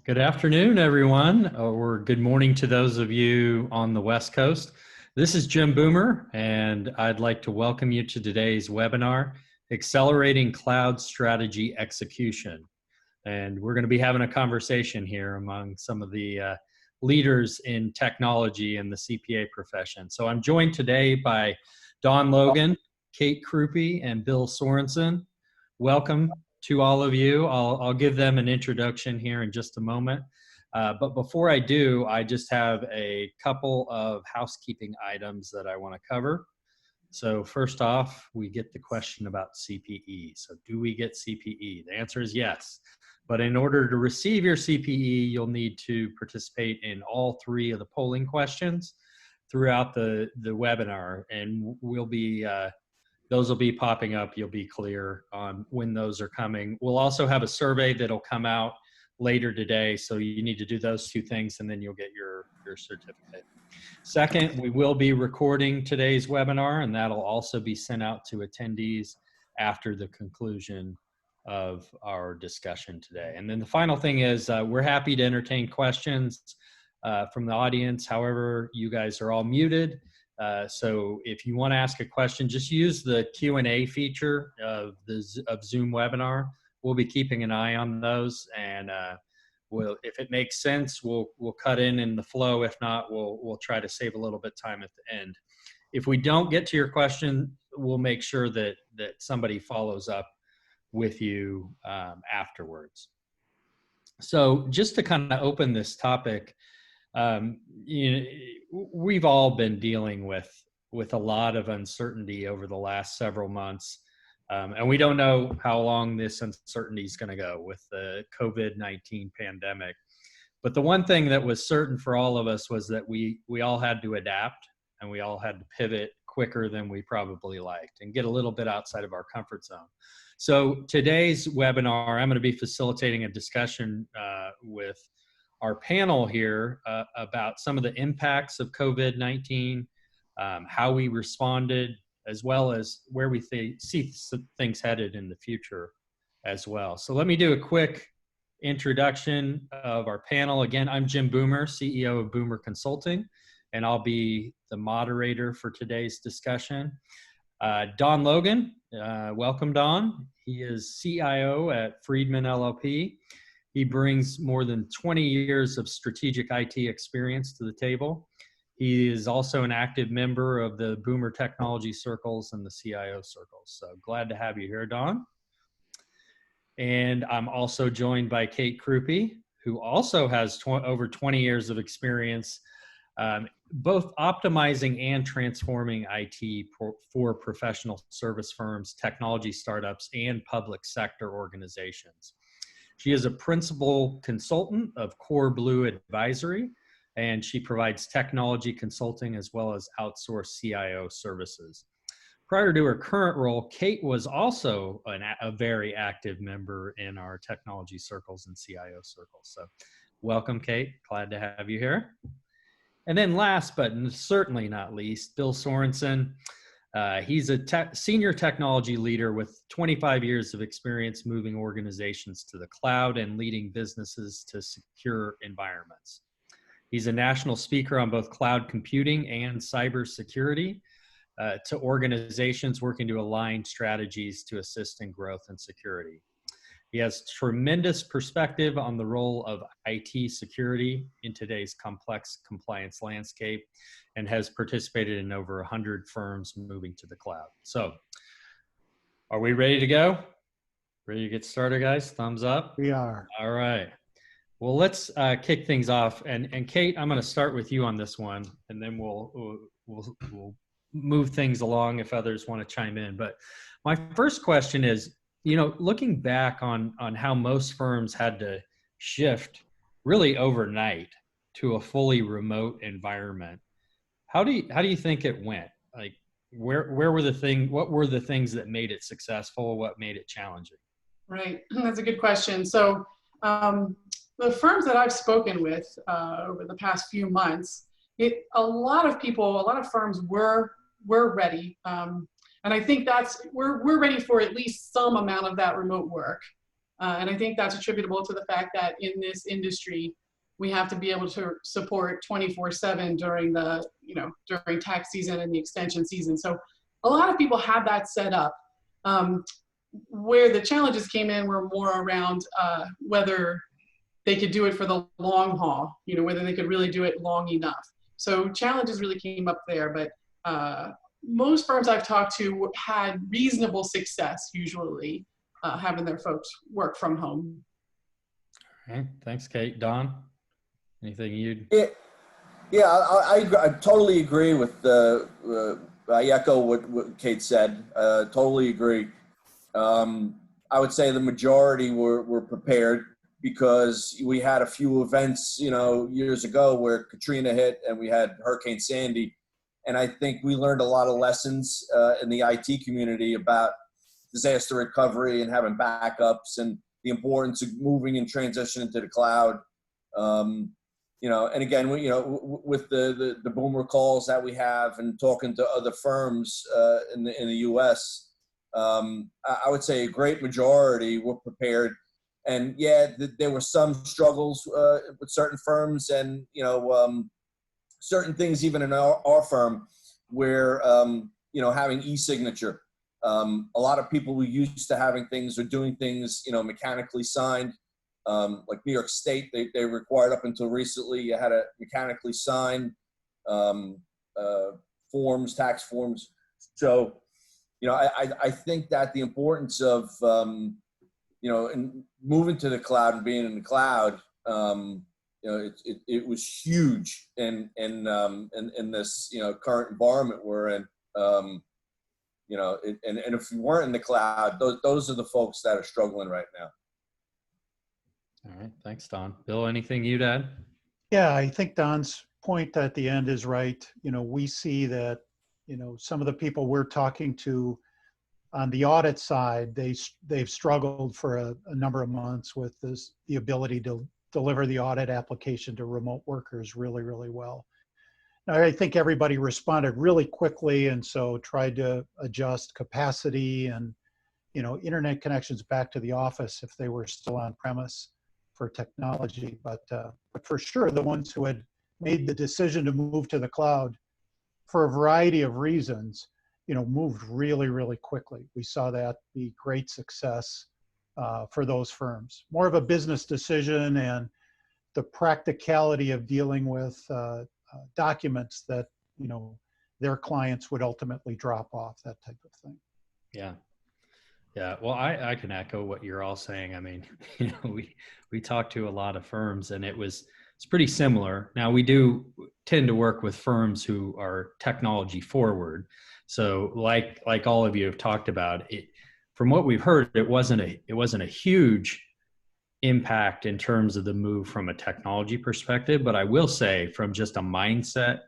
Good afternoon, everyone, or good morning to those of you on the West Coast. This is Jim Boomer, and I'd like to welcome you to today's webinar, Accelerating Cloud Strategy Execution. And we're going to be having a conversation here among some of the leaders in technology and the CPA profession. So I'm joined today by Donald Logan, Kate Krupey, and Bill Sorenson. Welcome to all of you. I'll give them an introduction here in just a moment. But before I do, I just have a couple of housekeeping items that I want to cover. So first off, we get the question about CPE. So do we get CPE? The answer is yes. But in order to receive your CPE, you'll need to participate in all three of the polling questions throughout the webinar. And we'll be those will be popping up. You'll be clear on when those are coming. We'll also have a survey that'll come out later today. So you need to do those two things and then you'll get your certificate. Second, we will be recording today's webinar and that'll also be sent out to attendees after the conclusion of our discussion today. And then the final thing is we're happy to entertain questions from the audience. However, you guys are all muted. So if you want to ask a question, just use the Q&A feature of Zoom webinar. We'll be keeping an eye on those, and if it makes sense, we'll cut in the flow. If not, we'll try to save a little bit of time at the end. If we don't get to your question, we'll make sure that somebody follows up with you afterwards. So just to kind of open this topic, we've all been dealing with a lot of uncertainty over the last several months, and we don't know how long this uncertainty is going to go with the COVID-19 pandemic. But the one thing that was certain for all of us was that we all had to adapt and we all had to pivot quicker than we probably liked and get a little bit outside of our comfort zone. So today's webinar, I'm going to be facilitating a discussion with our panel here about some of the impacts of COVID-19, how we responded, as well as where we see things headed in the future as well. So let me do a quick introduction of our panel. Again, I'm Jim Boomer, CEO of Boomer Consulting, and I'll be the moderator for today's discussion. Donald Logan, welcome Don. He is CIO at Friedman LLP. He brings more than 20 years of strategic IT experience to the table. He is also an active member of the Boomer Technology Circles and the CIO Circles. So glad to have you here, Don. And I'm also joined by Kate Krupey, who also has over 20 years of experience, both optimizing and transforming IT for professional service firms, technology startups, and public sector organizations. She is a principal consultant of Core Blue Advisory, and she provides technology consulting as well as outsourced CIO services. Prior to her current role, Kate was also a very active member in our technology circles and CIO circles. So welcome, Kate. Glad to have you here. And then last, but certainly not least, Bill Sorenson. He's a senior technology leader with 25 years of experience moving organizations to the cloud and leading businesses to secure environments. He's a national speaker on both cloud computing and cybersecurity to organizations working to align strategies to assist in growth and security. He has tremendous perspective on the role of IT security in today's complex compliance landscape and has participated in over 100 firms moving to the cloud. So are we ready to go? Ready to get started, guys? Thumbs up? We are. All right. Well, let's kick things off. And Kate, I'm going to start with you on this one, and then we'll move things along if others want to chime in. But my first question is, looking back on how most firms had to shift really overnight to a fully remote environment, how do you think it went? Like, what were the things that made it successful? What made it challenging? Right, that's a good question. So the firms that I've spoken with over the past few months, a lot of firms were ready. And I think we're ready for at least some amount of that remote work. And I think that's attributable to the fact that in this industry, we have to be able to support 24/7 during the, during tax season and the extension season. So a lot of people had that set up. Where the challenges came in were more around whether they could do it for the long haul, whether they could really do it long enough. So challenges really came up there, but most firms I've talked to had reasonable success usually having their folks work from home. All right, thanks, Kate. Don, anything you'd? Yeah, I totally agree with I echo what Kate said. Totally agree. I would say the majority were prepared because we had a few events, years ago where Katrina hit and we had Hurricane Sandy. And I think we learned a lot of lessons in the IT community about disaster recovery and having backups and the importance of moving and transitioning to the cloud. And again, with the boomer calls that we have and talking to other firms in the U.S., I would say a great majority were prepared. And yeah, there were some struggles with certain firms, and certain things even in our firm where having e-signature. A lot of people were used to having things or doing things mechanically signed. Like New York State, they required up until recently you had to mechanically sign forms, tax forms. So, I think that the importance of in moving to the cloud and being in the cloud, it was huge in this current environment we're in. And if you weren't in the cloud, those are the folks that are struggling right now. All right, thanks, Don. Bill, anything you'd add? Yeah, I think Don's point at the end is right. We see that, some of the people we're talking to on the audit side, they've struggled for a number of months with the ability to deliver the audit application to remote workers really, really well. Now, I think everybody responded really quickly, and so tried to adjust capacity and, internet connections back to the office if they were still on premise for technology. But for sure, the ones who had made the decision to move to the cloud for a variety of reasons, moved really, really quickly. We saw that be great success for those firms. More of a business decision and the practicality of dealing with documents that, their clients would ultimately drop off, that type of thing. Yeah. Yeah. Well, I can echo what you're all saying. I mean, we talked to a lot of firms and it's pretty similar. Now we do tend to work with firms who are technology forward. So like all of you have talked about it, from what we've heard, it wasn't a huge impact in terms of the move from a technology perspective, but I will say from just a mindset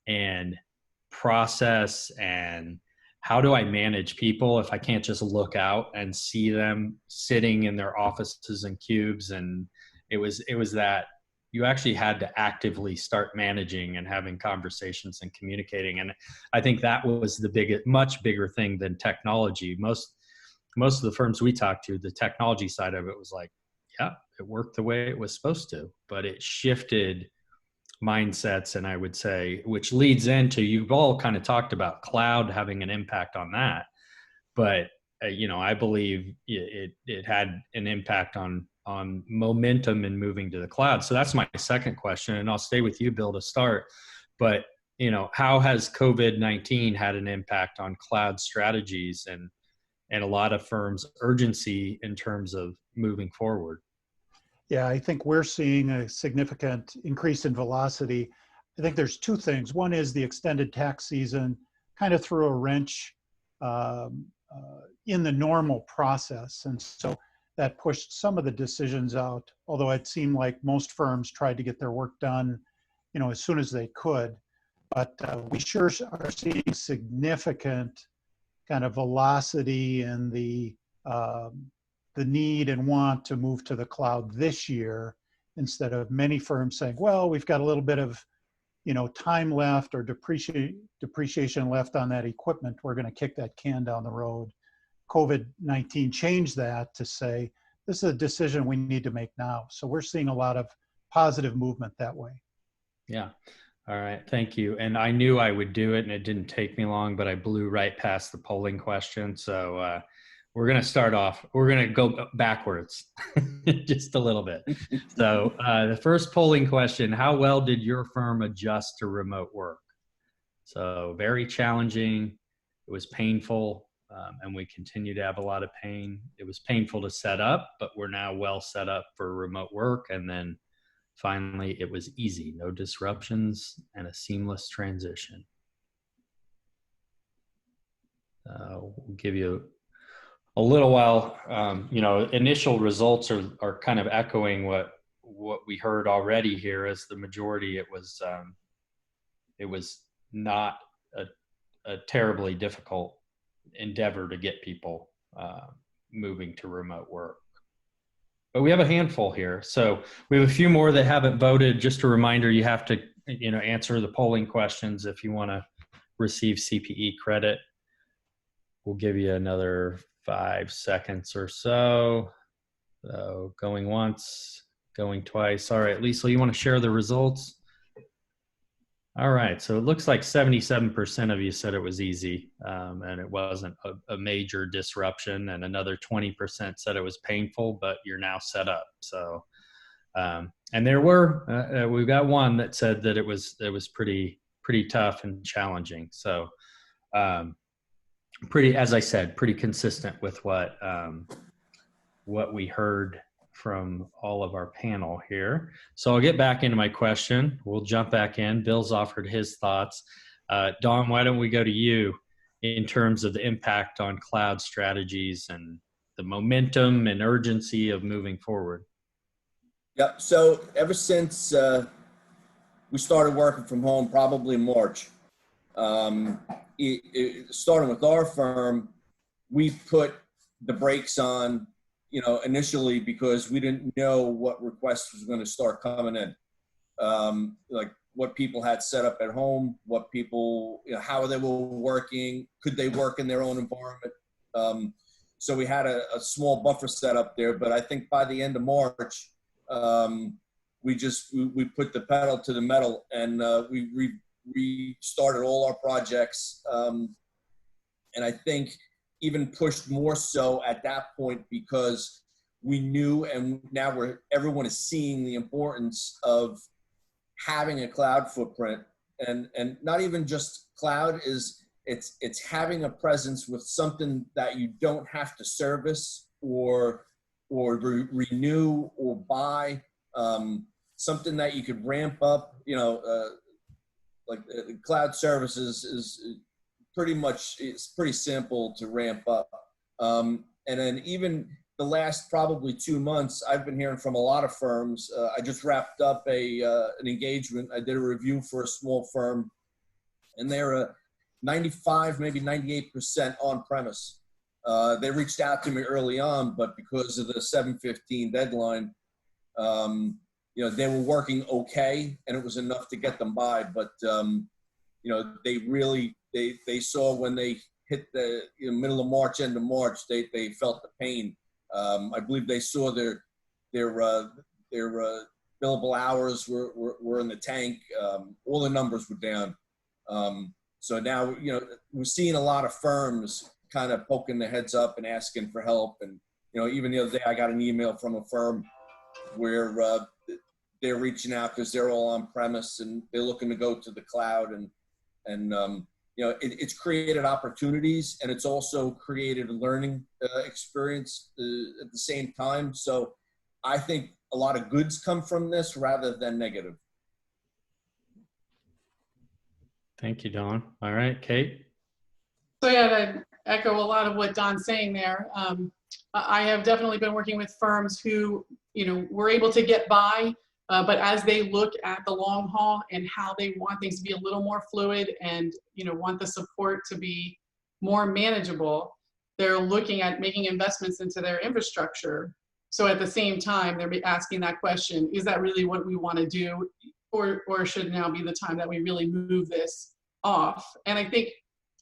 and process and how do I manage people if I can't just look out and see them sitting in their offices and cubes, and it was that you actually had to actively start managing and having conversations and communicating. And I think that was the much bigger thing than technology. Most of the firms we talked to, the technology side of it was like, yeah, it worked the way it was supposed to, but it shifted mindsets. And I would say, which leads into, you've all kind of talked about cloud having an impact on that, but I believe it had an impact on momentum in moving to the cloud. So that's my second question, and I'll stay with you, Bill, to start. But how has COVID-19 had an impact on cloud strategies and a lot of firms' urgency in terms of moving forward? Yeah, I think we're seeing a significant increase in velocity. I think there's two things. One is the extended tax season kind of threw a wrench in the normal process. And so that pushed some of the decisions out, although it seemed like most firms tried to get their work done, as soon as they could. But we sure are seeing significant kind of velocity in the need and want to move to the cloud this year, instead of many firms saying, well, we've got a little bit of time left or depreciation left on that equipment. We're going to kick that can down the road. COVID-19 changed that to say, is a decision we need to make now. So we're seeing a lot of positive movement that way. Yeah. All right. Thank you. And I knew I would do it, and it didn't take me long, but I blew right past the polling question. So we're going to start off. We're going to go backwards just a little bit. So the first polling question, how well did your firm adjust to remote work? So very challenging. It was painful, and we continue to have a lot of pain. It was painful to set up, but we're now well set up for remote work. And then finally, it was easy, no disruptions, and a seamless transition. We'll give you a little while. Initial results are kind of echoing what we heard already here. As the majority, it was not a terribly difficult endeavor to get people moving to remote work. But we have a handful here. So we have a few more that haven't voted. Just a reminder, you have to, answer the polling questions if you want to receive CPE credit. We'll give you another 5 seconds or so. So going once, going twice. All right, Lisa, you want to share the results? All right, so it looks like 77% of you said it was easy, and it wasn't a major disruption, and another 20% said it was painful, but you're now set up. So, and there were, we've got one that said that it was pretty tough and challenging. So, as I said, pretty consistent with what we heard from all of our panel here. So I'll get back into my question. We'll jump back in. Bill's offered his thoughts. Don, why don't we go to you in terms of the impact on cloud strategies and the momentum and urgency of moving forward? Yep. So ever since we started working from home, probably in March, starting with our firm, we put the brakes on, initially, because we didn't know what requests was going to start coming in. Like what people had set up at home, what people, how they were working, could they work in their own environment? So we had a small buffer set up there, but I think by the end of March, we put the pedal to the metal, and we restarted all our projects. And I think even pushed more so at that point, because we knew, and now everyone is seeing the importance of having a cloud footprint, and not even just cloud, it's having a presence with something that you don't have to service or renew or buy, something that you could ramp up, like cloud services is it's pretty simple to ramp up. And then even the last probably 2 months, I've been hearing from a lot of firms. I just wrapped up an engagement. I did a review for a small firm, and they're 95, maybe 98% on premise. They reached out to me early on, but because of the 7/15 deadline, they were working okay, and it was enough to get them by. But they really they saw when they hit the middle of March, end of March, they felt the pain. I believe they saw their billable hours were in the tank. All the numbers were down. So now we're seeing a lot of firms kind of poking their heads up and asking for help. And even the other day I got an email from a firm where they're reaching out because they're all on premise and they're looking to go to the cloud, and it's created opportunities, and it's also created a learning experience at the same time. So I think a lot of goods come from this rather than negative. Thank you, Don. All right, Kate. So yeah, to echo a lot of what Don's saying there. I have definitely been working with firms who, were able to get by, but as they look at the long haul and how they want things to be a little more fluid and, want the support to be more manageable, they're looking at making investments into their infrastructure. So at the same time, they're asking that question, is that really what we want to do? Or should now be the time that we really move this off? And I think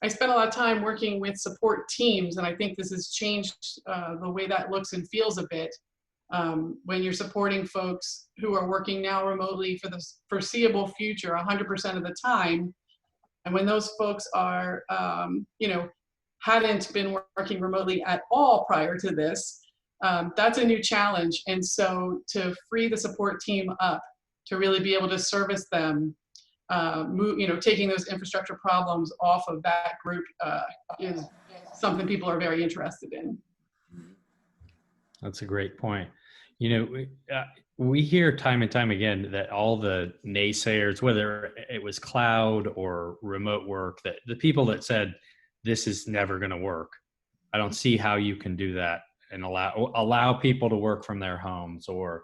I spent a lot of time working with support teams, and I think this has changed the way that looks and feels a bit. when you're supporting folks who are working now remotely for the foreseeable future 100% of the time, and when those folks are, hadn't been working remotely at all prior to this, that's a new challenge. And so to free the support team up to really be able to service them, taking those infrastructure problems off of that group is something people are very interested in. That's a great point. We hear time and time again that all the naysayers, whether it was cloud or remote work, that the people that said this is never going to work, I don't see how you can do that and allow people to work from their homes or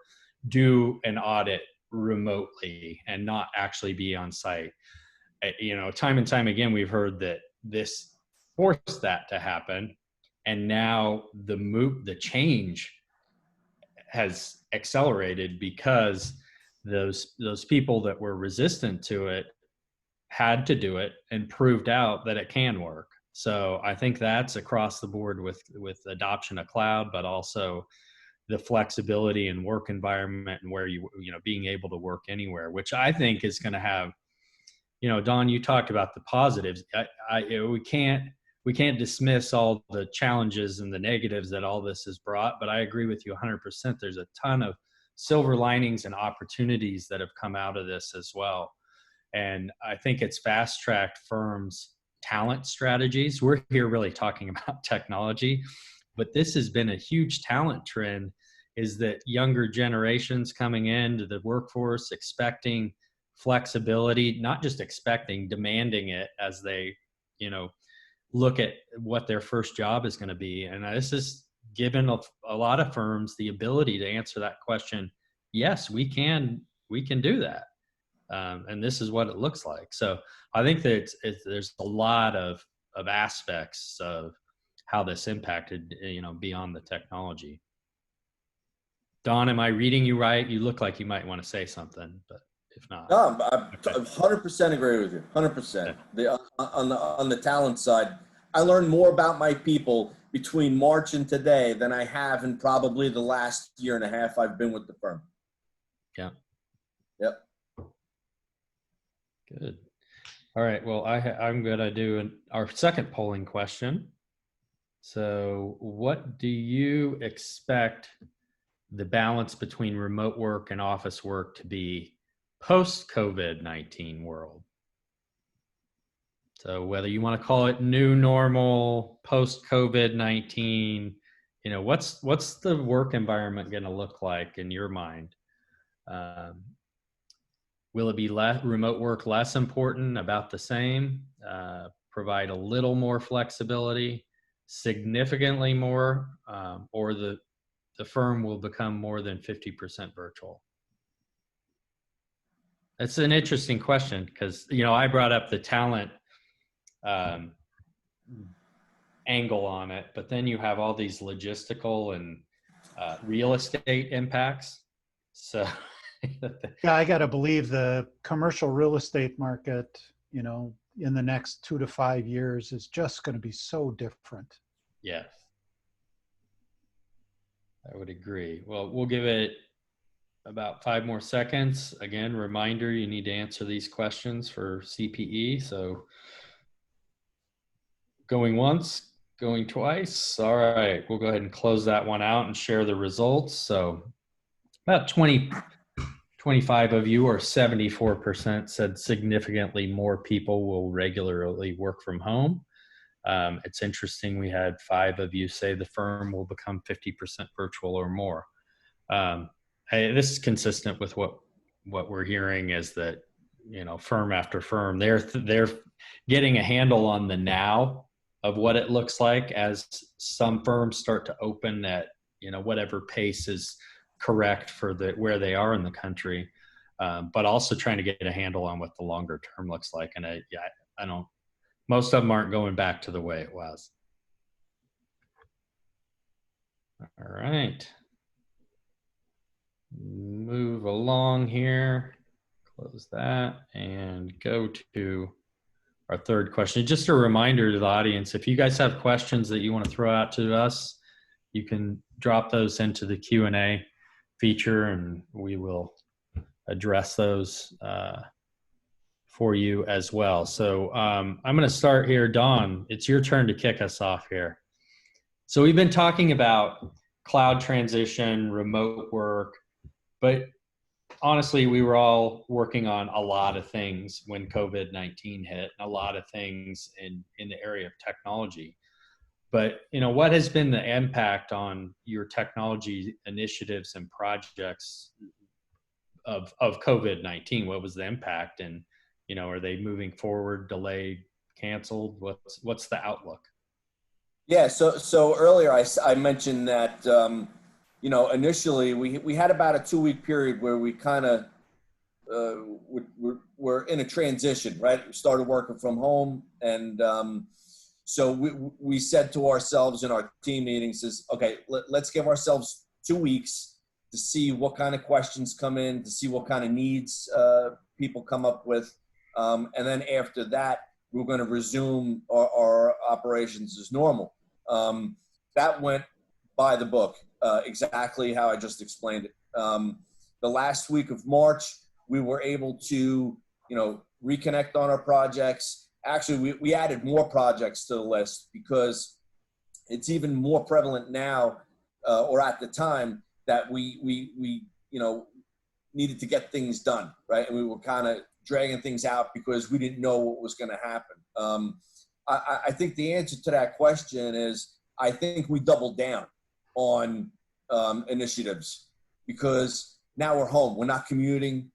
do an audit remotely and not actually be on site. Time and time again, we've heard that this forced that to happen. And now the change has accelerated because those people that were resistant to it had to do it and proved out that it can work. So I think that's across the board with adoption of cloud, but also the flexibility and work environment and where being able to work anywhere, which I think is going to have, Don, you talked about the positives. We can't dismiss all the challenges and the negatives that all this has brought, but I agree with you 100%. There's a ton of silver linings and opportunities that have come out of this as well. And I think it's fast-tracked firms' talent strategies. We're here really talking about technology, but this has been a huge talent trend, is that younger generations coming into the workforce expecting flexibility, not just expecting, demanding it as they, look at what their first job is going to be. And this has given a lot of firms the ability to answer that question. Yes, we can do that. And this is what it looks like. So I think that there's a lot of aspects of how this impacted, beyond the technology. Don, am I reading you right? You look like you might want to say something, but if not. No, I 100% agree with you. 100%. On the talent side, I learned more about my people between March and today than I have in probably the last year and a half I've been with the firm. Yeah. Yep. Good. All right. Well, I'm going to do our second polling question. So what do you expect the balance between remote work and office work to be post-COVID-19 world? So whether you want to call it new normal, post-COVID-19, what's the work environment going to look like in your mind? Will it be remote work less important, about the same, provide a little more flexibility, significantly more, or the firm will become more than 50% virtual? That's an interesting question because, I brought up the talent angle on it, but then you have all these logistical and real estate impacts. So yeah, I got to believe the commercial real estate market, in the next 2 to 5 years is just going to be so different. Yes, I would agree. Well, we'll give it about 5 more seconds. Again, reminder, you need to answer these questions for CPE. So going once, going twice. All right, we'll go ahead and close that one out and share the results. So about 25 of you, or 74%, said significantly more people will regularly work from home. It's interesting, we had 5 of you say the firm will become 50% virtual or more. This is consistent with what we're hearing, is that, firm after firm, they're getting a handle on the now of what it looks like as some firms start to open at, whatever pace is correct for where they are in the country, but also trying to get a handle on what the longer term looks like. And I don't, most of them aren't going back to the way it was. All right. Move along here, close that, and go to our third question. Just a reminder to the audience, if you guys have questions that you want to throw out to us, you can drop those into the Q&A. feature, and we will address those for you as well. So I'm going to start here. Dawn, it's your turn to kick us off here. So we've been talking about cloud transition, remote work, but honestly, we were all working on a lot of things when COVID-19 hit, and a lot of things in the area of technology. But, what has been the impact on your technology initiatives and projects of COVID-19? What was the impact? And, are they moving forward, delayed, canceled? What's the outlook? Yeah, so earlier I mentioned that initially we had about a 2-week period where we kind of we're in a transition, right? We started working from home, and so we said to ourselves in our team meetings is, okay, let's give ourselves 2 weeks to see what kind of questions come in, to see what kind of needs people come up with, and then after that, we're going to resume our operations as normal. That went by the book, exactly how I just explained it. The last week of March, we were able to, reconnect on our projects. Actually, we added more projects to the list because it's even more prevalent now, or at the time, that we needed to get things done, right? And we were kind of dragging things out because we didn't know what was going to happen. I think the answer to that question is, I think we doubled down on initiatives because now we're home. We're not commuting.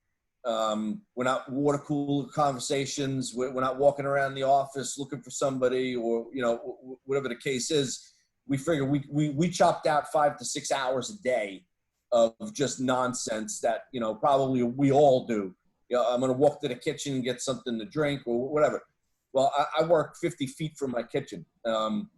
We're not water cooler conversations. We're not walking around the office looking for somebody, or, whatever the case is. We figure we chopped out 5 to 6 hours a day of just nonsense that, probably we all do. I'm going to walk to the kitchen and get something to drink or whatever. Well, I work 50 feet from my kitchen. I'm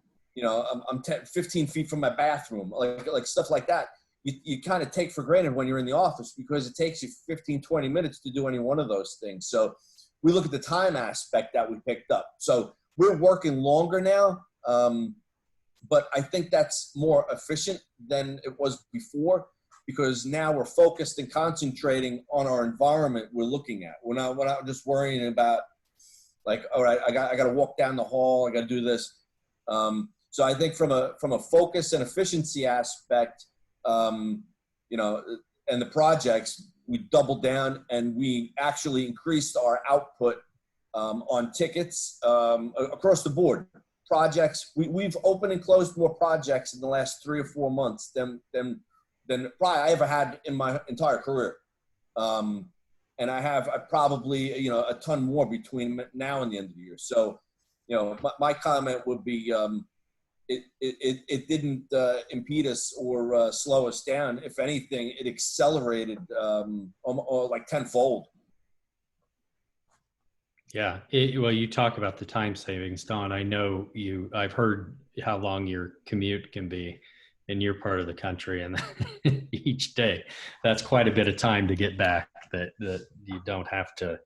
15 feet from my bathroom, like stuff like that. You kind of take for granted when you're in the office because it takes you 15, 20 minutes to do any one of those things. So we look at the time aspect that we picked up. So we're working longer now, but I think that's more efficient than it was before because now we're focused and concentrating on our environment we're looking at. We're not just worrying about, like, all right, I got to walk down the hall, I got to do this. So I think from a focus and efficiency aspect, and the projects, we doubled down and we actually increased our output on tickets across the board. Projects, we've opened and closed more projects in the last 3 or 4 months than probably I ever had in my entire career. And I probably, a ton more between now and the end of the year. So, my comment would be, it didn't impede us or slow us down. If anything, it accelerated like tenfold. Yeah. Well, you talk about the time savings, Don. I know I've heard how long your commute can be in your part of the country, and each day that's quite a bit of time to get back that you don't have to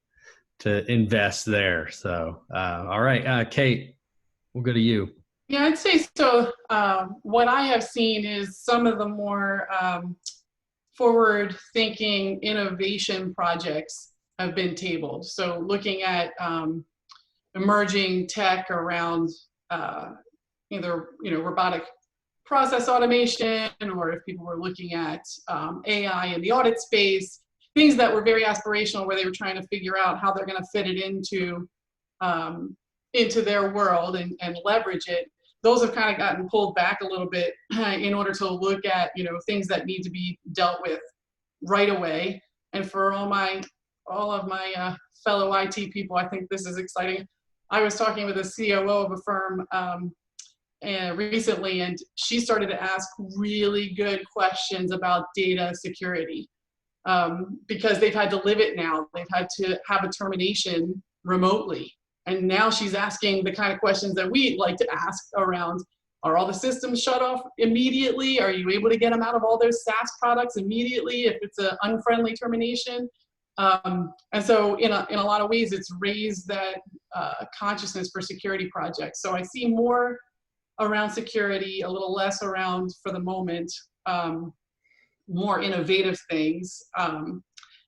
invest there. So, all right, Kate, we'll go to you. Yeah, I'd say so. What I have seen is some of the more forward-thinking innovation projects have been tabled. So looking at emerging tech around either robotic process automation, or if people were looking at AI in the audit space, things that were very aspirational where they were trying to figure out how they're going to fit it into their world and leverage it. Those have kind of gotten pulled back a little bit in order to look at, things that need to be dealt with right away. And for all of my fellow IT people, I think this is exciting. I was talking with a COO of a firm recently, and she started to ask really good questions about data security because they've had to live it now. They've had to have a termination remotely. And now she's asking the kind of questions that we like to ask around, are all the systems shut off immediately? Are you able to get them out of all those SaaS products immediately if it's an unfriendly termination? And so in a lot of ways, it's raised that consciousness for security projects. So I see more around security, a little less around, for the moment, more innovative things. And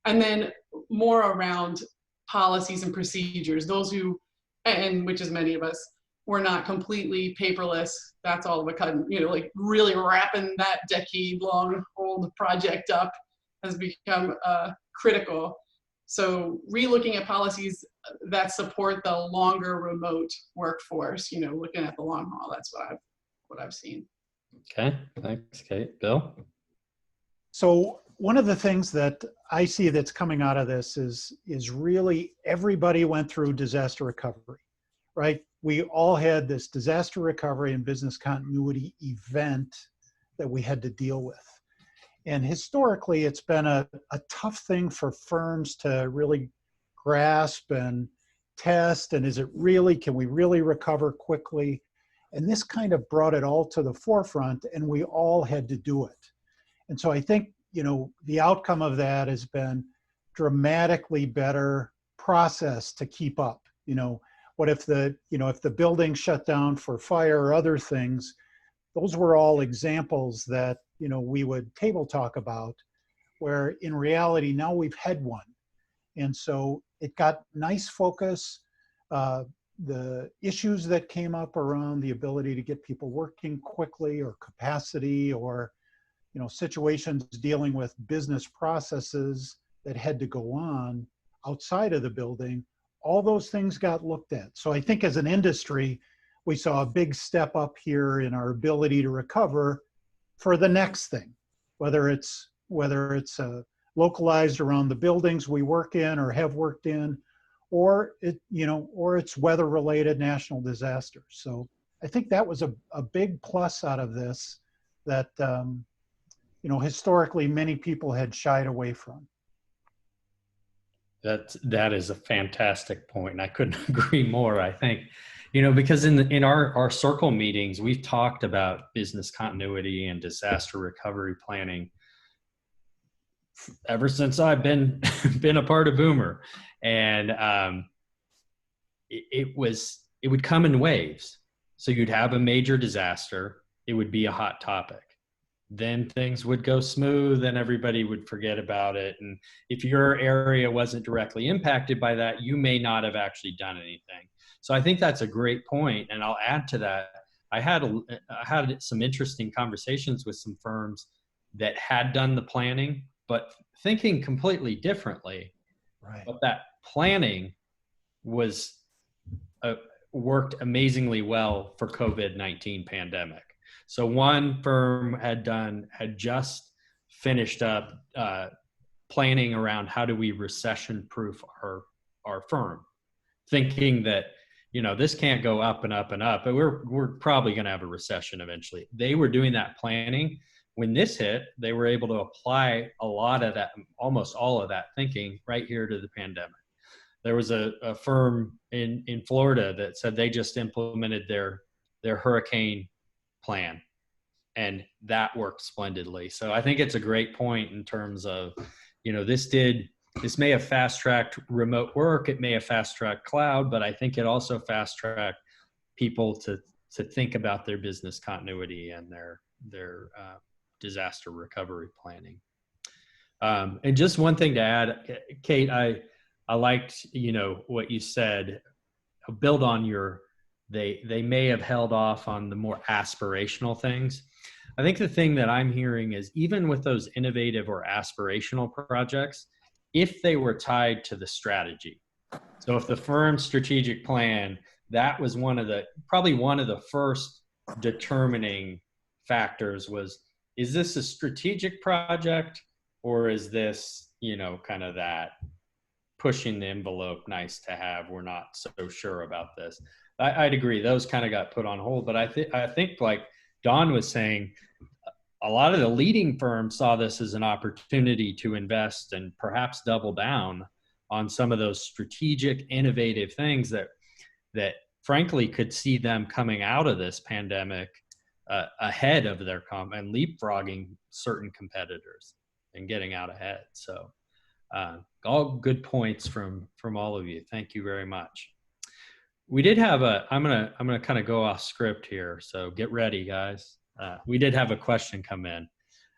then more around policies and procedures. Those who, and which is many of us, we're not completely paperless. That's all of a sudden, you know, like really wrapping that decade-long old project up has become critical. So relooking at policies that support the longer remote workforce, you know, looking at the long haul. That's what I've seen. Okay, thanks, Kate. Bill? So one of the things that I see that's coming out of this is really everybody went through disaster recovery, right? We all had this disaster recovery and business continuity event that we had to deal with. And historically, it's been a tough thing for firms to really grasp and test. And can we really recover quickly? And this kind of brought it all to the forefront, and we all had to do it. And so I think, you know, the outcome of that has been dramatically better process to keep up. You know, what if if the building shut down for fire or other things? Those were all examples that, you know, we would table talk about, where in reality now we've had one. And so it got nice focus. The issues that came up around the ability to get people working quickly, or capacity, or, you know, situations dealing with business processes that had to go on outside of the building, all those things got looked at. So I think as an industry, we saw a big step up here in our ability to recover for the next thing, whether it's localized around the buildings we work in or have worked in, or it's weather related national disasters. So I think that was a big plus out of this that, historically many people had shied away from. That is a fantastic point, and I couldn't agree more. I think, because in our circle meetings, we've talked about business continuity and disaster recovery planning ever since I've been a part of Boomer, and it would come in waves. So you'd have a major disaster, it would be a hot topic. Then things would go smooth and everybody would forget about it. And if your area wasn't directly impacted by that, you may not have actually done anything. So I think that's a great point. And I'll add to that. I had some interesting conversations with some firms that had done the planning, but thinking completely differently. Right. But that planning was worked amazingly well for COVID-19 pandemic. So one firm had just finished up planning around how do we recession-proof our firm, thinking that this can't go up and up and up, but we're probably going to have a recession eventually. They were doing that planning. When this hit, they were able to apply a lot of that, almost all of that thinking right here to the pandemic. There was a firm in Florida that said they just implemented their hurricane plan, and that worked splendidly. So I think it's a great point in terms of, this may have fast-tracked remote work, it may have fast-tracked cloud, but I think it also fast-tracked people to think about their business continuity and their disaster recovery planning. And just one thing to add, Kate, I liked, what you said, build on they may have held off on the more aspirational things. I think the thing that I'm hearing is even with those innovative or aspirational projects, if they were tied to the strategy. So if the firm's strategic plan, that was probably one of the first determining factors was, is this a strategic project or is this, kind of that pushing the envelope, nice to have, we're not so sure about this. I'd agree. Those kind of got put on hold, but I think like Don was saying, a lot of the leading firms saw this as an opportunity to invest and perhaps double down on some of those strategic, innovative things that frankly could see them coming out of this pandemic ahead of their and leapfrogging certain competitors and getting out ahead. So all good points from all of you. Thank you very much. We did have I'm gonna kind of go off script here, so get ready, guys. We did have a question come in.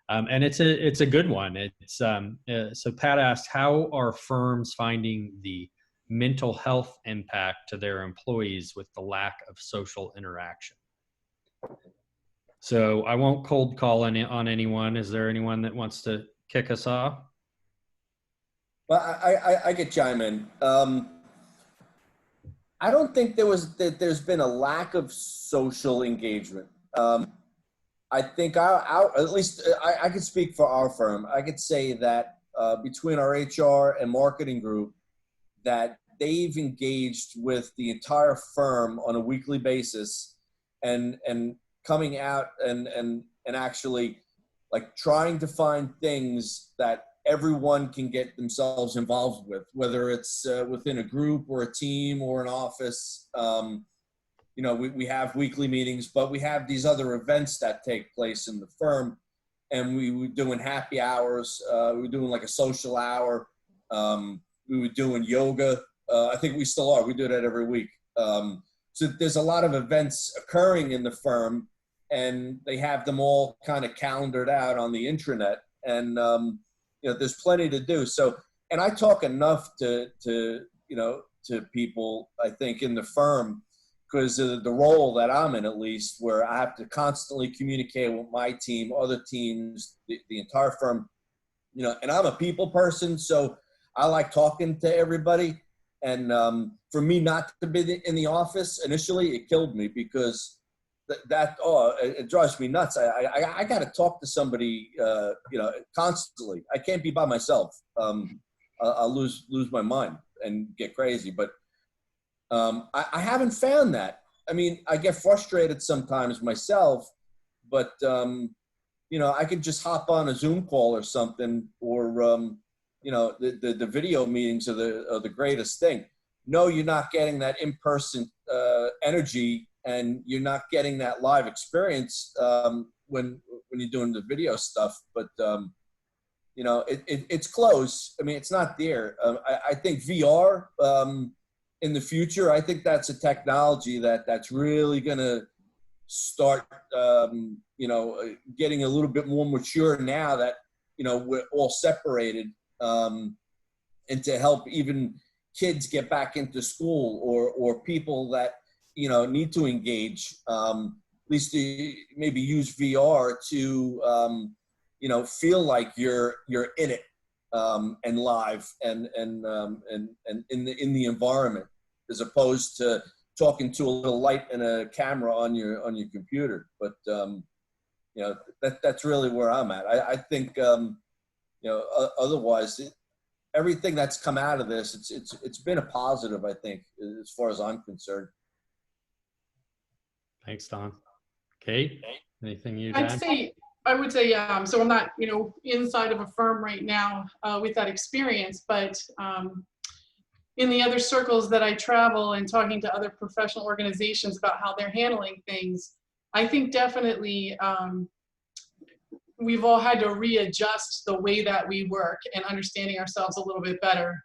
And it's a good one. So Pat asked, how are firms finding the mental health impact to their employees with the lack of social interaction? So I won't cold call on anyone. Is there anyone that wants to kick us off? Well, I could chime in. I don't think there's been a lack of social engagement. I think at least I could speak for our firm. I could say that between our HR and marketing group, that they've engaged with the entire firm on a weekly basis, and coming out and actually like trying to find things that everyone can get themselves involved with, whether it's within a group or a team or an office. You know, we have weekly meetings, but we have these other events that take place in the firm, and we were doing happy hours. We were doing like a social hour. We were doing yoga. I think we still are. We do that every week. So there's a lot of events occurring in the firm, and they have them all kind of calendared out on the intranet. And you know, there's plenty to do. So, and I talk enough to people, I think, in the firm, because of the role that I'm in, at least, where I have to constantly communicate with my team, other teams, the entire firm, you know, and I'm a people person, so I like talking to everybody. And for me not to be in the office initially, it killed me, because it drives me nuts. I got to talk to somebody, you know, constantly. I can't be by myself. I'll lose my mind and get crazy. But I haven't found that. I mean, I get frustrated sometimes myself, but you know, I could just hop on a Zoom call or something, or you know, the video meetings are the greatest thing. No, you're not getting that in-person energy, and you're not getting that live experience when you're doing the video stuff. But you know, it's close. I mean, it's not there. I think VR in the future, I think that's a technology that's really going to start, you know, getting a little bit more mature now that, you know, we're all separated, and to help even kids get back into school, or people that, you know, need to engage, at least maybe use VR to, you know, feel like you're in it, and live, and in the environment, as opposed to talking to a little light and a camera on your computer. But you know, that's really where I'm at. I think you know, otherwise, everything that's come out of this, it's been a positive, I think, as far as I'm concerned. Thanks, Don. Kate, anything you'd add? I would say, yeah. So I'm not, you know, inside of a firm right now with that experience, but in the other circles that I travel and talking to other professional organizations about how they're handling things, I think definitely we've all had to readjust the way that we work and understanding ourselves a little bit better,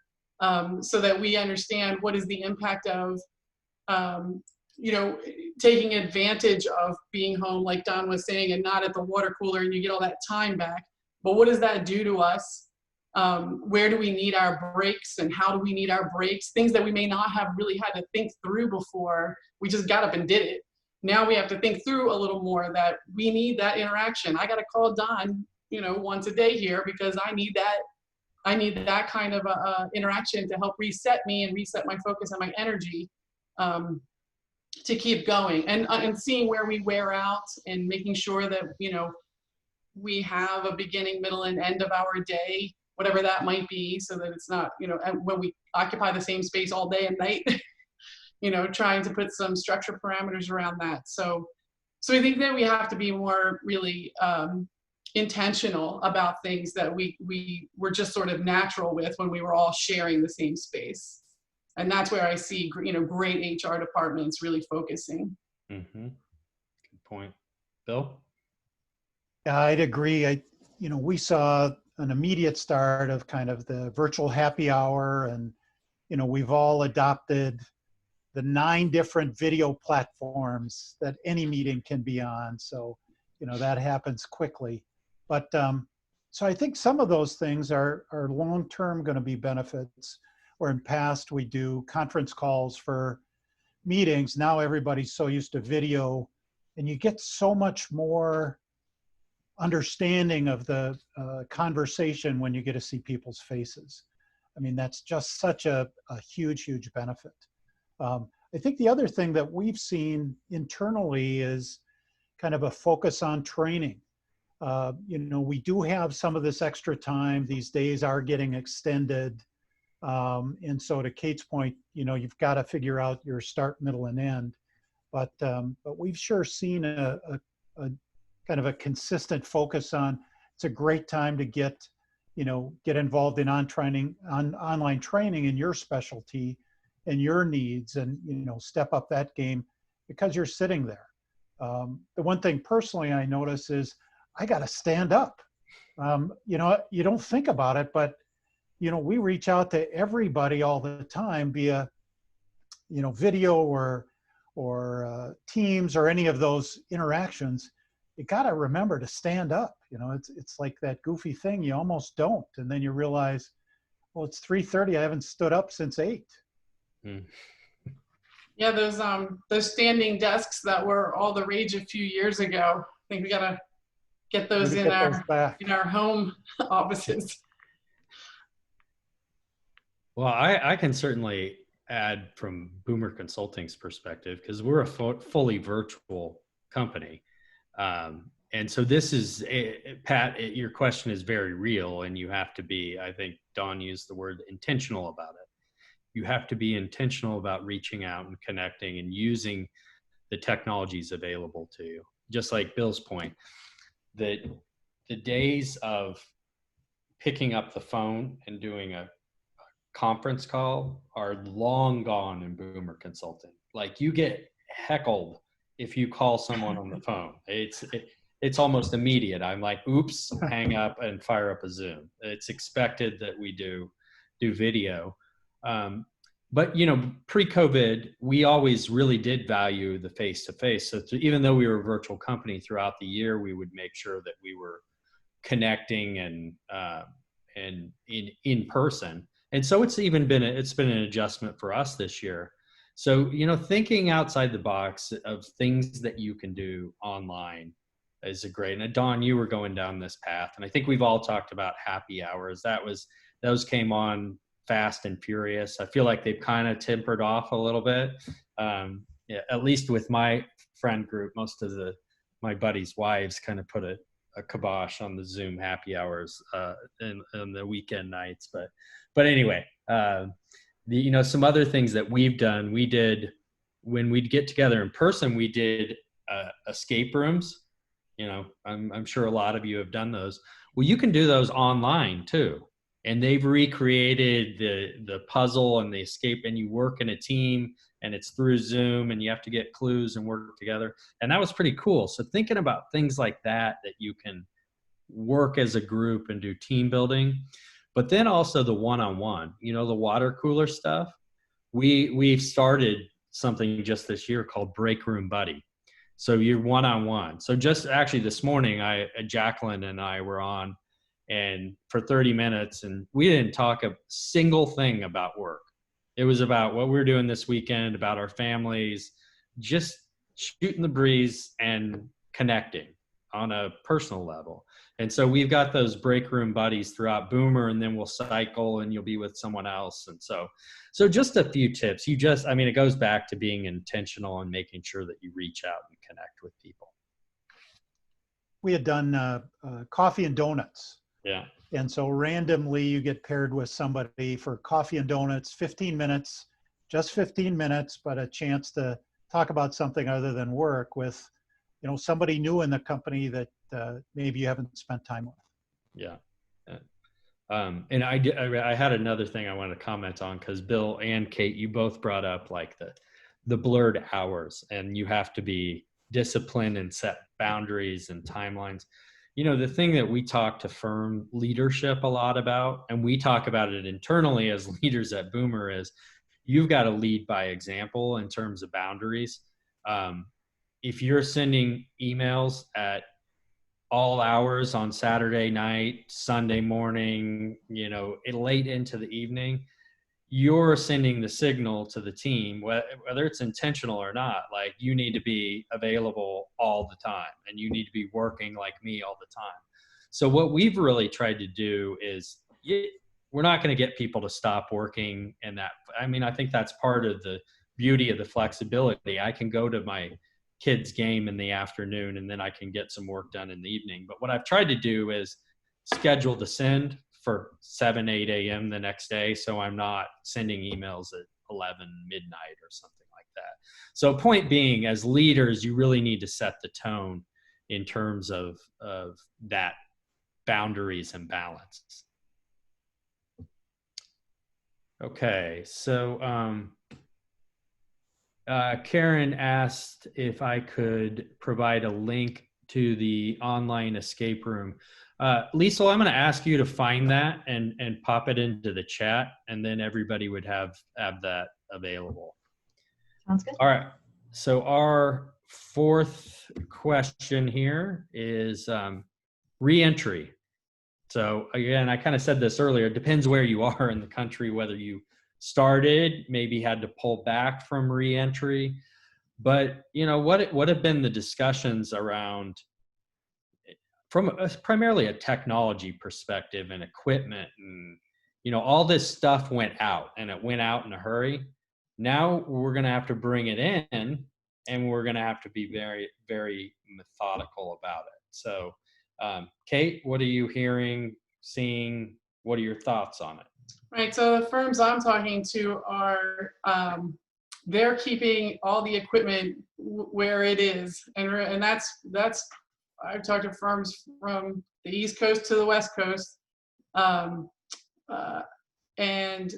so that we understand what is the impact of you know, taking advantage of being home, like Don was saying, and not at the water cooler, and you get all that time back. But what does that do to us? Where do we need our breaks, and how do we need our breaks? Things that we may not have really had to think through before. We just got up and did it. Now we have to think through a little more, that we need that interaction. I got to call Don, you know, once a day here, because I need that kind of interaction to help reset me and reset my focus and my energy. To keep going, and seeing where we wear out, and making sure that, you know, we have a beginning, middle, and end of our day, whatever that might be, so that it's not, you know, when we occupy the same space all day and night, you know, trying to put some structure parameters around that. So I think that we have to be more really intentional about things that we were just sort of natural with when we were all sharing the same space. And that's where I see, you know, great HR departments really focusing. Mm-hmm. Good point. Bill? Yeah, I'd agree. You know, we saw an immediate start of kind of the virtual happy hour, and, you know, we've all adopted the 9 different video platforms that any meeting can be on. So, you know, that happens quickly. But so I think some of those things are long-term going to be benefits. Where in past we do conference calls for meetings. Now everybody's so used to video, and you get so much more understanding of the conversation when you get to see people's faces. I mean, that's just such a huge, huge benefit. I think the other thing that we've seen internally is kind of a focus on training. You know, we do have some of this extra time. These days are getting extended. And so to Kate's point, you know, you've got to figure out your start, middle, and end. But we've sure seen a kind of a consistent focus on, it's a great time to get involved in online training in your specialty and your needs, and, you know, step up that game because you're sitting there. The one thing personally I notice is I got to stand up. You know, you don't think about it, but, you know, we reach out to everybody all the time via, you know, video or Teams or any of those interactions. You got to remember to stand up. You know, it's like that goofy thing. You almost don't. And then you realize, well, it's 3:30. I haven't stood up since 8. Yeah, those standing desks that were all the rage a few years ago. I think we got to get those in our home offices. Well, I can certainly add from Boomer Consulting's perspective, because we're a fully virtual company. And so this is, Pat, your question is very real, and you have to be, I think Don used the word intentional about it. You have to be intentional about reaching out and connecting and using the technologies available to you. Just like Bill's point, that the days of picking up the phone and doing a conference call are long gone in Boomer Consulting. Like, you get heckled if you call someone on the phone. It's almost immediate. I'm like, oops, hang up and fire up a Zoom. It's expected that we do video. But, you know, pre-COVID, we always really did value the face-to-face. So even though we were a virtual company throughout the year, we would make sure that we were connecting and in person. And so it's been an adjustment for us this year. So, you know, thinking outside the box of things that you can do online is a great. And Don, you were going down this path, and I think we've all talked about happy hours. Those came on fast and furious. I feel like they've kind of tempered off a little bit. Yeah, at least with my friend group, most of my buddies' wives kind of put a kibosh on the Zoom happy hours in the weekend nights. But anyway, you know, some other things that we've done, we did when we'd get together in person, we did escape rooms. You know, I'm sure a lot of you have done those. Well, you can do those online too. And they've recreated the puzzle and the escape, and you work in a team, and it's through Zoom, and you have to get clues and work together. And that was pretty cool. So thinking about things like that you can work as a group and do team building, but then also the one-on-one, you know, the water cooler stuff. We've started something just this year called Break Room Buddy. So you're one-on-one. So just actually this morning, Jacqueline and I were on, and for 30 minutes, and we didn't talk a single thing about work. It was about what we're doing this weekend, about our families, just shooting the breeze and connecting on a personal level. And so we've got those break room buddies throughout Boomer, and then we'll cycle and you'll be with someone else. And so just a few tips. It goes back to being intentional and making sure that you reach out and connect with people. We had done coffee and donuts. Yeah. And so randomly you get paired with somebody for coffee and donuts, 15 minutes, just 15 minutes, but a chance to talk about something other than work with, you know, somebody new in the company that maybe you haven't spent time with. Yeah. And I had another thing I wanted to comment on, because Bill and Kate, you both brought up like the blurred hours, and you have to be disciplined and set boundaries and timelines. You know, the thing that we talk to firm leadership a lot about, and we talk about it internally as leaders at Boomer, is you've got to lead by example in terms of boundaries. If you're sending emails at all hours on Saturday night, Sunday morning, you know, late into the evening, you're sending the signal to the team, whether it's intentional or not, like you need to be available all the time and you need to be working like me all the time. So what we've really tried to do is we're not going to get people to stop working in that. I mean, I think that's part of the beauty of the flexibility. I can go to my kids' game in the afternoon and then I can get some work done in the evening. But what I've tried to do is schedule the send for 7, 8 a.m. the next day. So I'm not sending emails at 11 midnight or something like that. So point being, as leaders, you really need to set the tone in terms of that boundaries and balance. Okay, so Karen asked if I could provide a link to the online escape room. Lisa, I'm going to ask you to find that and pop it into the chat, and then everybody would have that available. Sounds good. All right, so our fourth question here is reentry. So again, I kind of said this earlier, it depends where you are in the country, whether you started, maybe had to pull back from reentry. But, you know, what have been the discussions around, from primarily a technology perspective and equipment, and, you know, all this stuff went out and it went out in a hurry. Now we're going to have to bring it in, and we're going to have to be very, very methodical about it. So, Kate, what are you hearing, seeing? What are your thoughts on it? Right, so the firms I'm talking to are, they're keeping all the equipment where it is. And that's, I've talked to firms from the East Coast to the West Coast. And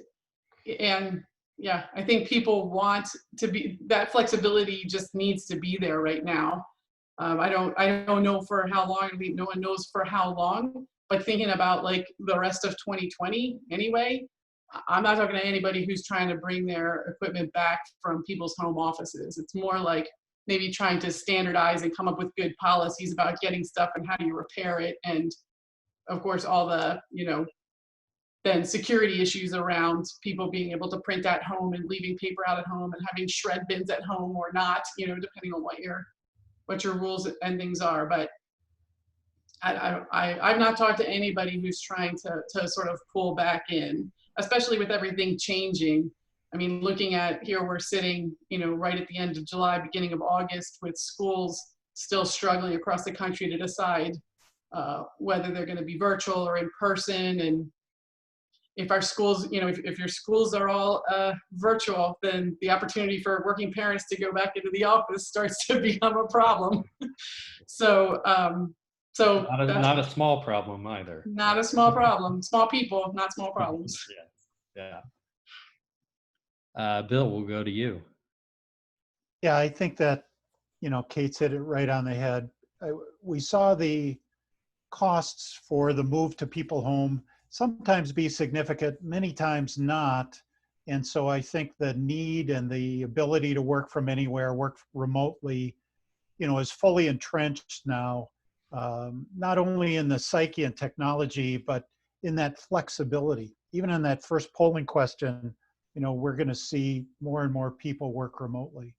yeah, I think people want to be, that flexibility just needs to be there right now. I don't know for how long, no one knows for how long, but thinking about like the rest of 2020 anyway, I'm not talking to anybody who's trying to bring their equipment back from people's home offices. It's more like maybe trying to standardize and come up with good policies about getting stuff and how do you repair it. And of course, all the, you know, then security issues around people being able to print at home and leaving paper out at home and having shred bins at home or not, you know, depending on what your rules and things are. But I've not talked to anybody who's trying to sort of pull back in, especially with everything changing. I mean, looking at here, we're sitting, you know, right at the end of July, beginning of August, with schools still struggling across the country to decide whether they're going to be virtual or in person. And if our schools, you know, if your schools are all virtual, then the opportunity for working parents to go back into the office starts to become a problem. So not a small problem either. Not a small problem. Small people, not small problems. Yeah. Bill, we'll go to you. Yeah, I think that, you know, Kate's hit it right on the head. We saw the costs for the move to people home sometimes be significant, many times not. And so I think the need and the ability to work from anywhere, work remotely, you know, is fully entrenched now, not only in the psyche and technology, but in that flexibility. Even in that first polling question, you know, we're going to see more and more people work remotely.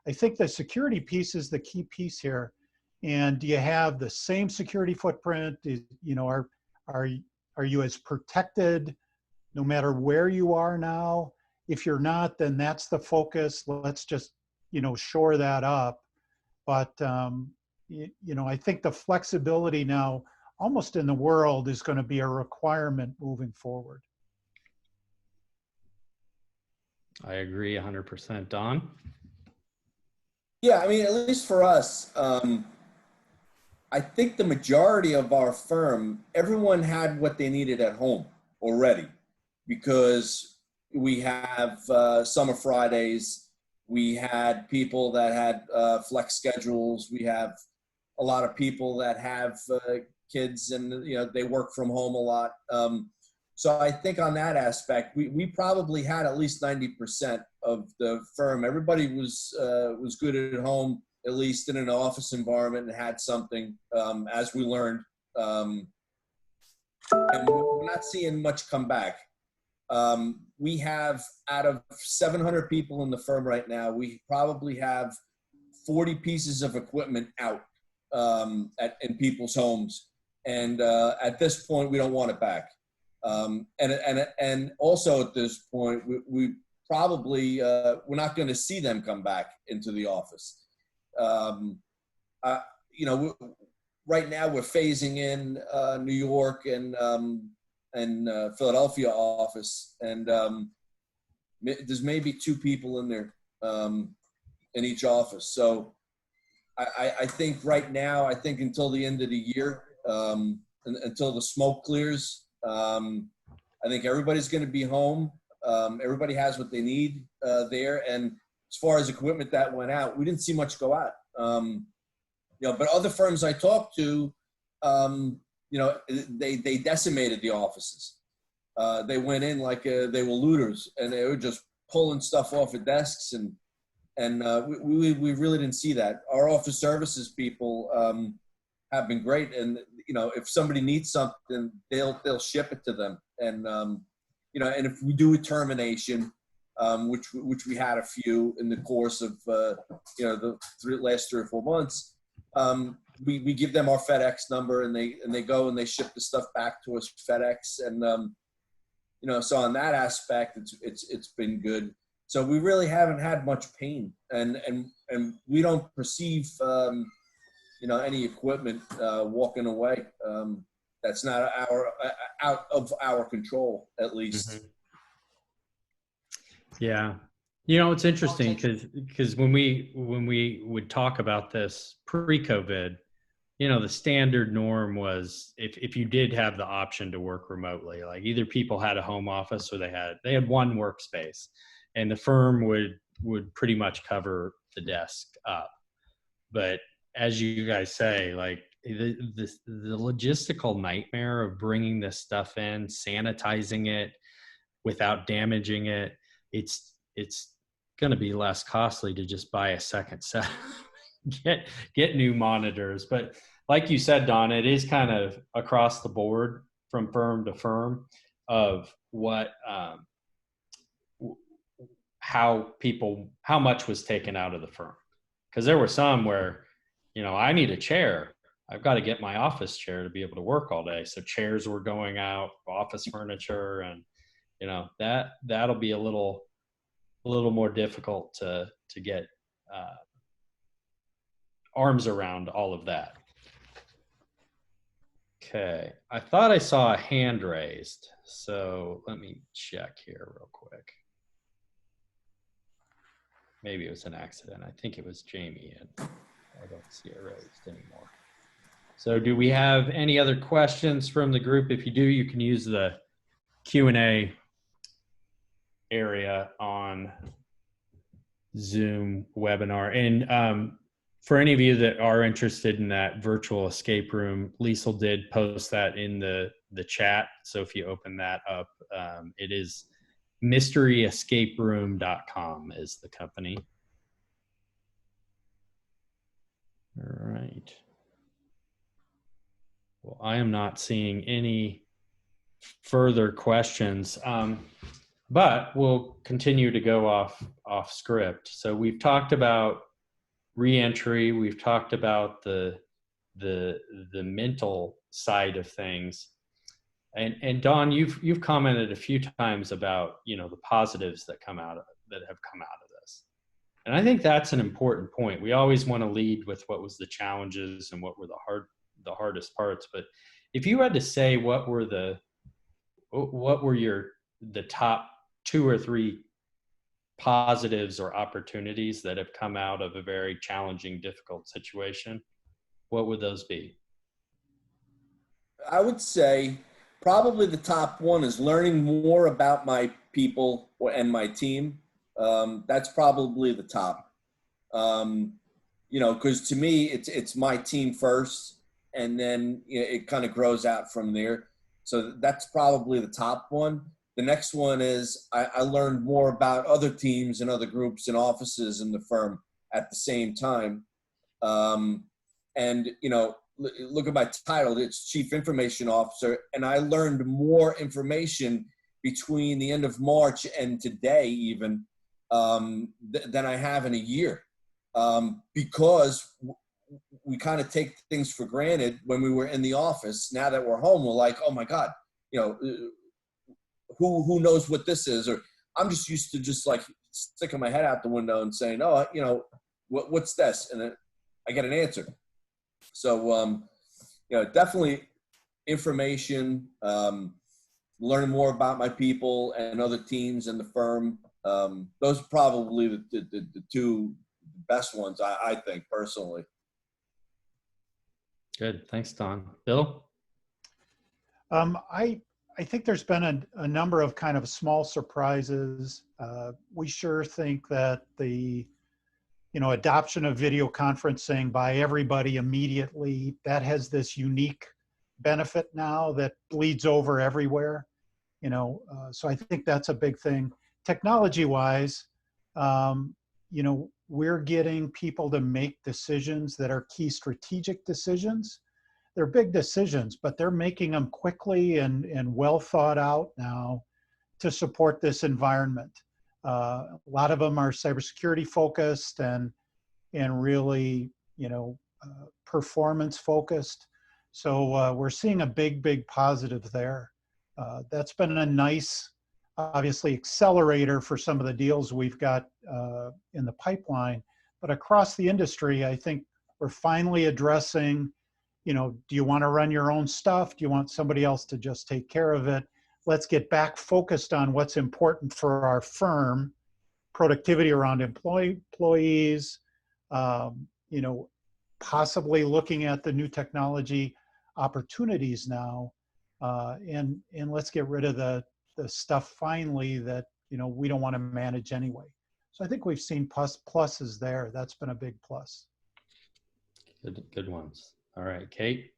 I think the security piece is the key piece here. And do you have the same security footprint? You know, are you as protected no matter where you are now? If you're not, then that's the focus. Let's just, you know, shore that up. But, you know, I think the flexibility now almost in the world is going to be a requirement moving forward. I agree 100%. Don? Yeah, I mean, at least for us, I think the majority of our firm, everyone had what they needed at home already, because we have summer Fridays, we had people that had flex schedules, we have a lot of people that have kids and, you know, they work from home a lot. So I think on that aspect, we probably had at least 90% of the firm. Everybody was good at home. at least in an office environment, and had something, as we learned. And we're not seeing much come back. We have, out of 700 people in the firm right now, we probably have 40 pieces of equipment out in people's homes. And at this point, we don't want it back. And also at this point, we probably, we're not going to see them come back into the office. Right now we're phasing in New York and Philadelphia office, and there's maybe 2 people in there in each office. So I think right now, I think until the end of the year, until the smoke clears, I think everybody's going to be home. Everybody has what they need there. And as far as equipment that went out, we didn't see much go out. But other firms I talked to, they decimated the offices. They went in like they were looters, and they were just pulling stuff off of desks, and we really didn't see that. Our office services people have been great, and if somebody needs something, they'll ship it to them, and and if we do a termination, which we had a few in the course of the last 3 or 4 months, we give them our FedEx number, and they go and they ship the stuff back to us FedEx, and so on that aspect, it's been good. So we really haven't had much pain, and we don't perceive any equipment walking away. That's not out of our control, at least. Mm-hmm. Yeah. It's interesting because when we would talk about this pre-COVID, the standard norm was if you did have the option to work remotely, like either people had a home office or they had one workspace, and the firm would pretty much cover the desk up. But as you guys say, like the logistical nightmare of bringing this stuff in, sanitizing it without damaging it, it's going to be less costly to just buy a second set, get new monitors. But like you said, Don, it is kind of across the board from firm to firm of what, how much was taken out of the firm. Because there were some where, I need a chair. I've got to get my office chair to be able to work all day. So chairs were going out, office furniture, and that'll be a little more difficult to get arms around all of that. Okay, I thought I saw a hand raised, so let me check here real quick. Maybe it was an accident. I think it was Jamie, and I don't see it raised anymore. So do we have any other questions from the group? If you do, you can use the Q&A area on Zoom webinar. And for any of you that are interested in that virtual escape room, Liesl did post that in the chat. So if you open that up, it is mysteryescaperoom.com is the company. All right. Well, I am not seeing any further questions, but we'll continue to go off script. So we've talked about reentry. We've talked about the mental side of things. And Don, you've commented a few times about, the positives that have come out of this. And I think that's an important point. We always want to lead with what was the challenges and what were the hardest parts. But if you had to say what were the top 2 or 3 positives or opportunities that have come out of a very challenging, difficult situation, what would those be? I would say probably the top one is learning more about my people and my team. That's probably the top. Because to me, it's my team first, and then it kind of grows out from there. So that's probably the top one. The next one is I learned more about other teams and other groups and offices in the firm at the same time. And, you know, look at my title, it's Chief Information Officer, and I learned more information between the end of March and today even than I have in a year, because we kind of take things for granted when we were in the office. Now that we're home, we're like, oh my God, you know, who knows what this is? Or I'm just used to just like sticking my head out the window and saying, oh, you know, what's this? And I get an answer. So, you know, definitely information, learn more about my people and other teams in the firm. Those are probably the two best ones, I think, personally. Good. Thanks, Don. Bill? I think there's been a number of kind of small surprises. We sure think that the, you know, adoption of video conferencing by everybody immediately, that has this unique benefit now that bleeds over everywhere, you know, so I think that's a big thing. Technology-wise, you know, we're getting people to make decisions that are key strategic decisions. They're big decisions, but they're making them quickly and well thought out now to support this environment. A lot of them are cybersecurity focused and really, you know, performance focused. So we're seeing a big positive there. That's been a nice, obviously, accelerator for some of the deals we've got in the pipeline. But across the industry, I think we're finally addressing, you know, do you want to run your own stuff? Do you want somebody else to just take care of it? Let's get back focused on what's important for our firm, productivity around employees, you know, possibly looking at the new technology opportunities now, and let's get rid of the stuff finally that, you know, we don't want to manage anyway. So I think we've seen pluses there. That's been a big plus. Good ones. All right, Kate?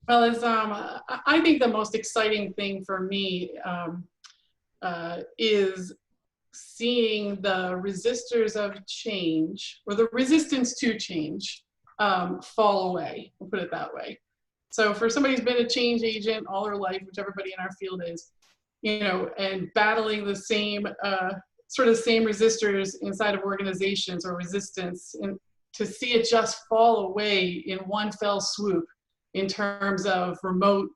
Well, it's, I think the most exciting thing for me is seeing the resistors of change, or the resistance to change, fall away. We'll put it that way. So for somebody who's been a change agent all their life, which everybody in our field is, you know, and battling the same, sort of same resistors inside of organizations or resistance, and to see it just fall away in one fell swoop in terms of remote,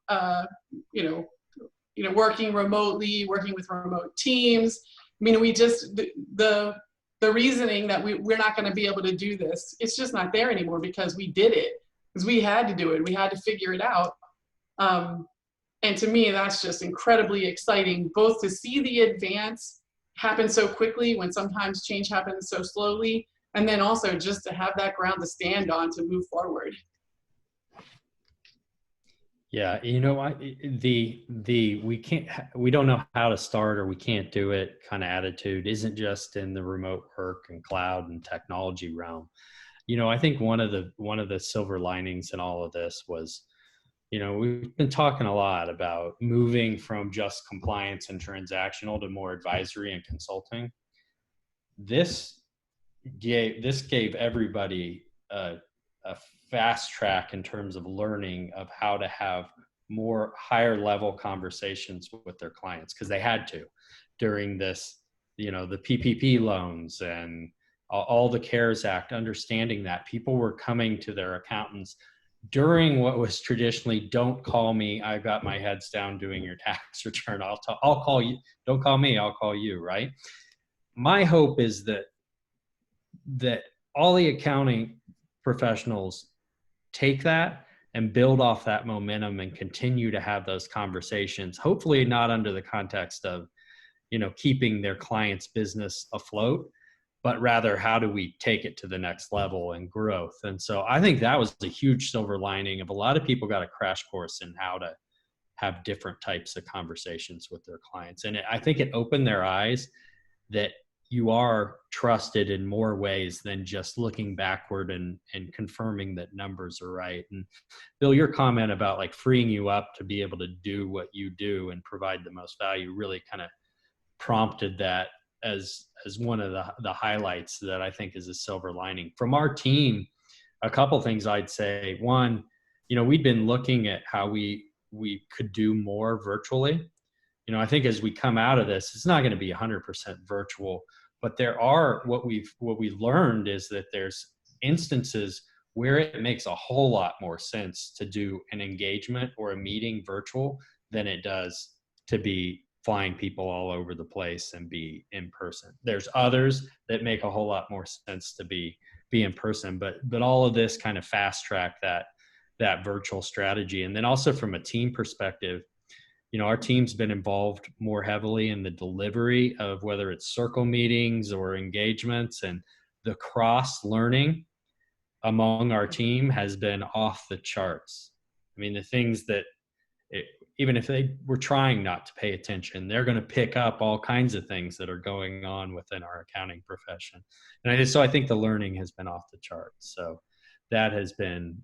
you know, working remotely, working with remote teams. I mean, we just, the reasoning that we're not going to be able to do this, it's just not there anymore because we did it, because we had to do it. We had to figure it out. And to me, that's just incredibly exciting, both to see the advance happen so quickly when sometimes change happens so slowly, and then also just to have that ground to stand on to move forward. Yeah, you know, we don't know how to start, or we can't do it kind of attitude isn't just in the remote work and cloud and technology realm. You know, I think one of the silver linings in all of this was, you know, we've been talking a lot about moving from just compliance and transactional to more advisory and consulting. This gave everybody a fast track in terms of learning of how to have more higher level conversations with their clients, because they had to during this, you know, the PPP loans and all the CARES Act, understanding that people were coming to their accountants during what was traditionally, don't call me, I've got my heads down doing your tax return, I'll call you, don't call me, I'll call you, right? My hope is that all the accounting professionals take that and build off that momentum and continue to have those conversations, hopefully not under the context of, you know, keeping their client's business afloat, but rather how do we take it to the next level and growth. And so I think that was a huge silver lining of a lot of people got a crash course in how to have different types of conversations with their clients. And I think it opened their eyes that you are trusted in more ways than just looking backward and confirming that numbers are right. And Bill, your comment about like freeing you up to be able to do what you do and provide the most value really kind of prompted that as one of the highlights that I think is a silver lining. From our team, a couple things I'd say. One, we've been looking at how we could do more virtually. I think as we come out of this, it's not going to be 100% virtual, but there are, what we've learned is that there's instances where it makes a whole lot more sense to do an engagement or a meeting virtual than it does to be flying people all over the place and be in person. There's others that make a whole lot more sense to be in person, but all of this kind of fast track that virtual strategy. And then also from a team perspective, our team's been involved more heavily in the delivery of whether it's circle meetings or engagements, and the cross learning among our team has been off the charts. I mean, the things that even if they were trying not to pay attention, they're going to pick up all kinds of things that are going on within our accounting profession. And so I think the learning has been off the charts. So that has been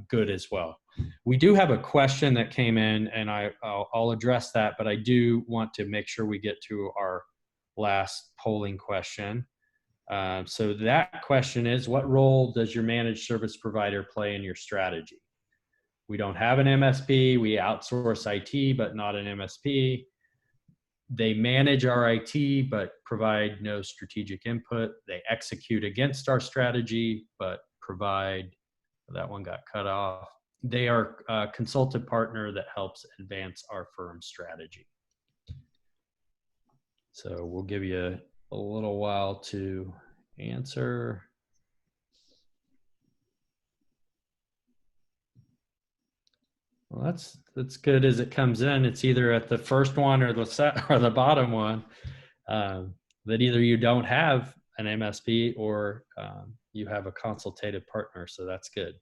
good as well. We do have a question that came in, and I'll address that, but I do want to make sure we get to our last polling question. So that question is, what role does your managed service provider play in your strategy? We don't have an MSP. We outsource IT, but not an MSP. They manage our IT, but provide no strategic input. They execute against our strategy, but provide, that one got cut off. They are a consultant partner that helps advance our firm's strategy. So we'll give you a little while to answer. Well, that's good as it comes in. It's either at the first one or the bottom one, that either you don't have an MSP or you have a consultative partner. So that's good.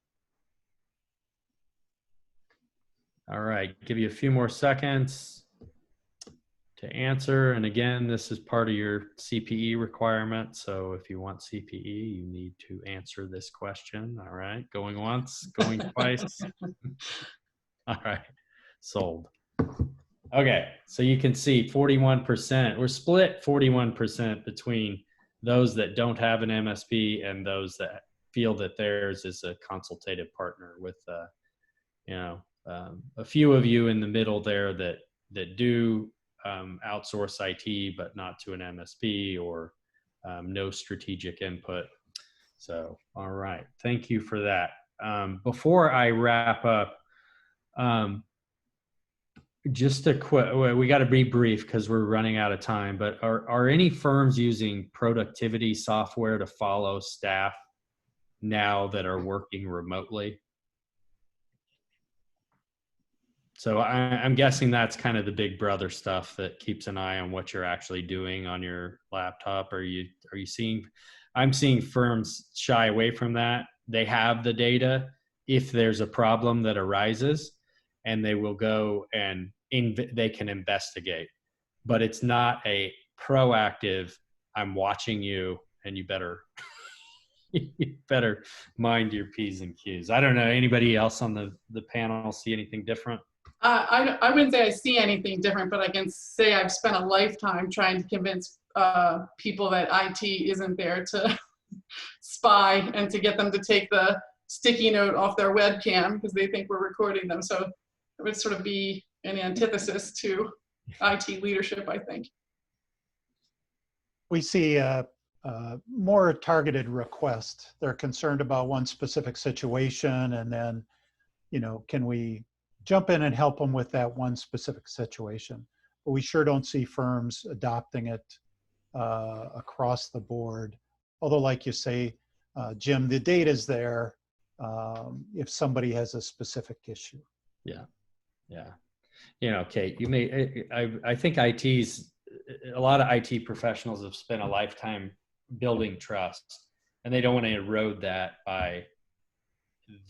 All right, give you a few more seconds to answer. And again, this is part of your CPE requirement. So if you want CPE, you need to answer this question. All right, going once, going twice. All right, sold. Okay, so you can see 41%. We're split 41% between those that don't have an MSP and those that feel that theirs is a consultative partner, with a few of you in the middle there that do outsource IT, but not to an MSP, or no strategic input. So, all right, thank you for that. Before I wrap up, just a quick, we got to be brief because we're running out of time, but are any firms using productivity software to follow staff now that are working remotely? So I'm guessing that's kind of the big brother stuff that keeps an eye on what you're actually doing on your laptop. Are you seeing, I'm seeing firms shy away from that. They have the data if there's a problem that arises, and they will go and they can investigate, but it's not a proactive, I'm watching you and you better mind your P's and Q's. I don't know, anybody else on the panel see anything different? I wouldn't say I see anything different, but I can say I've spent a lifetime trying to convince people that IT isn't there to spy and to get them to take the sticky note off their webcam because they think we're recording them. So it would sort of be an antithesis to IT leadership, I think. We see more targeted requests. They're concerned about one specific situation, and then, can we jump in and help them with that one specific situation? But we sure don't see firms adopting it across the board. Although, like you say, Jim, the data's there if somebody has a specific issue. Yeah. Kate, I think a lot of IT professionals have spent a lifetime building trust, and they don't want to erode that by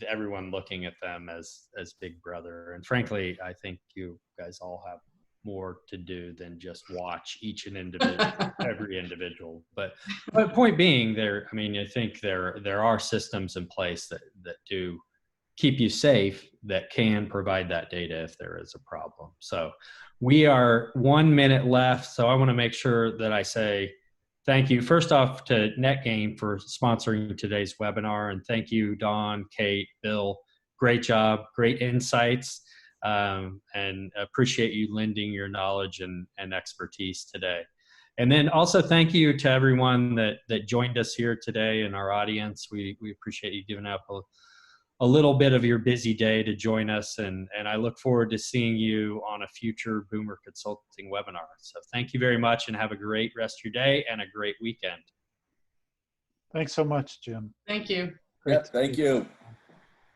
everyone looking at them as big brother. And frankly, I think you guys all have more to do than just watch each and every individual. But point being, I think there are systems in place that do keep you safe, that can provide that data if there is a problem. So we are 1 minute left. So I want to make sure that I say Thank you. First off, to Netgain for sponsoring today's webinar, and thank you, Don, Kate, Bill. Great job, great insights, and appreciate you lending your knowledge and expertise today. And then also thank you to everyone that joined us here today in our audience. We appreciate you giving up a little bit of your busy day to join us, and I look forward to seeing you on a future Boomer Consulting webinar. So thank you very much, and have a great rest of your day and a great weekend. Thanks so much, Jim. Thank you. Yeah, thank you.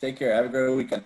Take care. Have a great weekend.